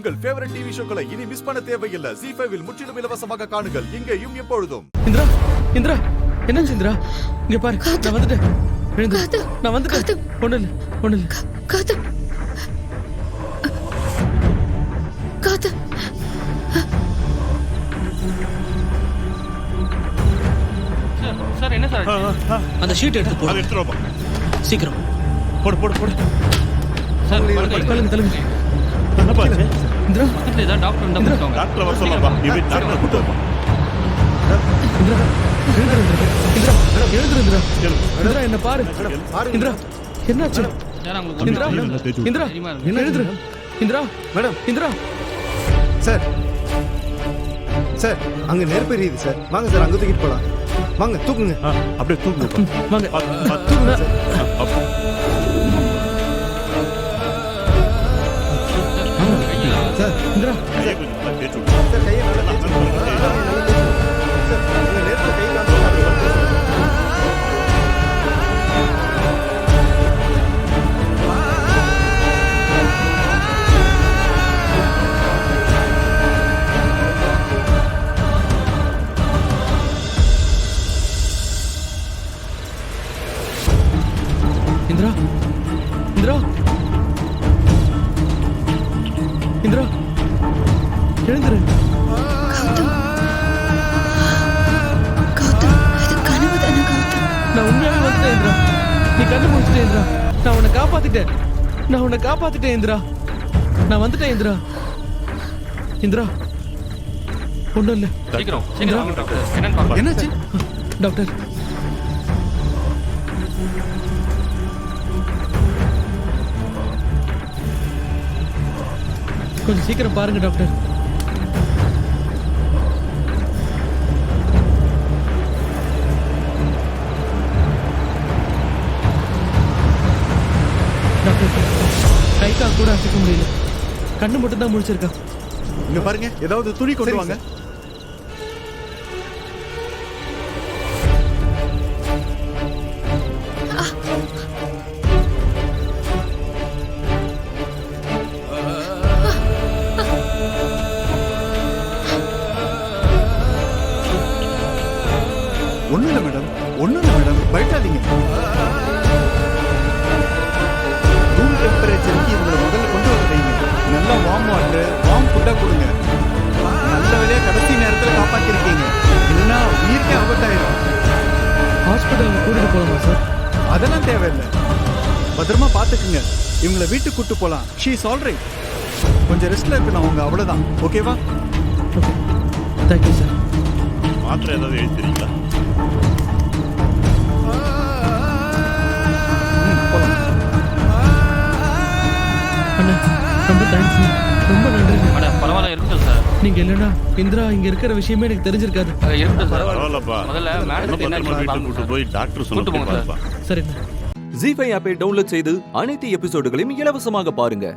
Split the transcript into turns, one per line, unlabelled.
உங்கள் favourite TV ஷோக்களை இனி miss பண்ண தேவையில்லை. ZEE5 இல் முற்றிலும் இலவசமாக காணுங்கள், இங்கேயும் எப்பொழுதும்.
இந்திரா, இந்திரா, என்னாச்சு இந்திரா? இங்க பாரு, நான் வந்துட்டேன். எழுந்து, நான் வந்துட்டேன். ஒண்ணு இல்ல.
காத்து, காத்து.
சார் என்ன சார்?
அந்த ஷீட் எடுத்து போடு.
அதை எடுத்துருவா.
சீக்கிரம்
போடு.
சார்
தள்ளுங்க.
என்னப்பா ஆச்சு?
இந்திரா,
பக்கத்துல ஏதாவது டாக்டர் இருந்தா கூப்பிட்டு
டாக்டரை வர சொல்லப்பா. நீ போய் டாக்டரை கூட்டு வாப்பா.
இந்திரா, இந்திரா, என்ன பாரு. இந்திரா, என்னாச்சு?
சார் உங்களுக்கு
இந்திரா, இந்திரா, எழுதுரு. இந்திரா,
மேடம்,
இந்திரா.
சார் அங்க நெருப்பு எரியுது சார். வாங்க சார், அங்க தூக்கிட்டு போலாம். வாங்க, தூக்குங்க.
அப்படியே தூக்குங்கப்பா.
வாங்க,
பார்த்து.
தூக்குங்க.
சார்,
இந்திரா,
கையை கொஞ்சம் நல்லா தேய்ச்சு விடு.
சார், கையை நல்லா தேய்ச்சு விடுங்க. நல்லா தேய்ச்சு விடுங்க. சார், அங்க நெருப்பு கை காமிச்சு.
இந்திரா, இந்திரா, இந்திரா, எழுந்துரு.
கௌதம், இது கனவு தானே கௌதம்?
நான் உண்மையாவே வந்துட்டேன் இந்திரா. நீ கண்ணு முடிச்சிட்டேன் இந்திரா. நான் உன்னை காப்பாத்திட்டேன் இந்திரா. நான் வந்துட்டேன் இந்திரா. இந்திரா, ஒண்ணும் இல்ல.
சீக்கிரம் வாங்க டாக்டர். என்னன்னு பாருங்க.
என்னாச்சு டாக்டர்? கொஞ்சம் சீக்கிரம் பாருங்க டாக்டர். டாக்டர், கை கால் கூட அசைக்க முடியல. கண்ணு மட்டும் தான் முடிச்சிருக்கா.
இங்க பாருங்க, ஏதாவது துணி கொண்டு வாங்க. ஒண்ணும் இல்ல மேடம், பயப்படாதீங்க. ரூம் டெம்பரேச்சருக்கு இவங்களை முதல்ல கொண்டு வர வைங்க. நல்லா வார்ம் வாட்டர், வார்ம் ஃபுட்டா கொடுங்க. நல்ல வேலையா கடைசி நேரத்துல காப்பாத்திருக்கீங்க, இல்லைன்னா உயிருக்கே ஆபத்தாயிரும்.
ஹாஸ்பிட்டலுக்கு கூட்டிட்டு போகலாமா சார்?
அதெல்லாம் தேவையில்லை, பத்திரமா பாத்துக்குங்க. இவங்களை வீட்டுக்கு கூட்டு போலாம். She is alright. கொஞ்சம் ரெஸ்ட்ல இருக்கணும் அவங்க, அவ்வளவுதான். ஓகேவா?
Okay, thank you sir.
மாத்திரை ஏதாவது எழுதிறீங்களா?
அண்ணா, ரொம்ப தேங்க்ஸ். ரொம்ப நன்றி.
மேடம் பரவாயில்ல, இருக்கட்டும் சார்.
நீங்க இல்லைன்னா இந்திரா இங்க இருக்கிற விஷயமே எனக்கு தெரிஞ்சிருக்காது.
இருக்கட்டும் சார்.
பரவாயில்லப்பா.
முதல்ல மேடத்துக்கு என்ன
வீட்டுக்கு கூட்டு போய் டாக்டர்
கூட்டு போங்க
சொன்னா
சரிண்ணா.
ZEE5 ஆப்பை டவுன்லோட் செய்து அனைத்து எபிசோடுகளையும் இலவசமாக பாருங்க.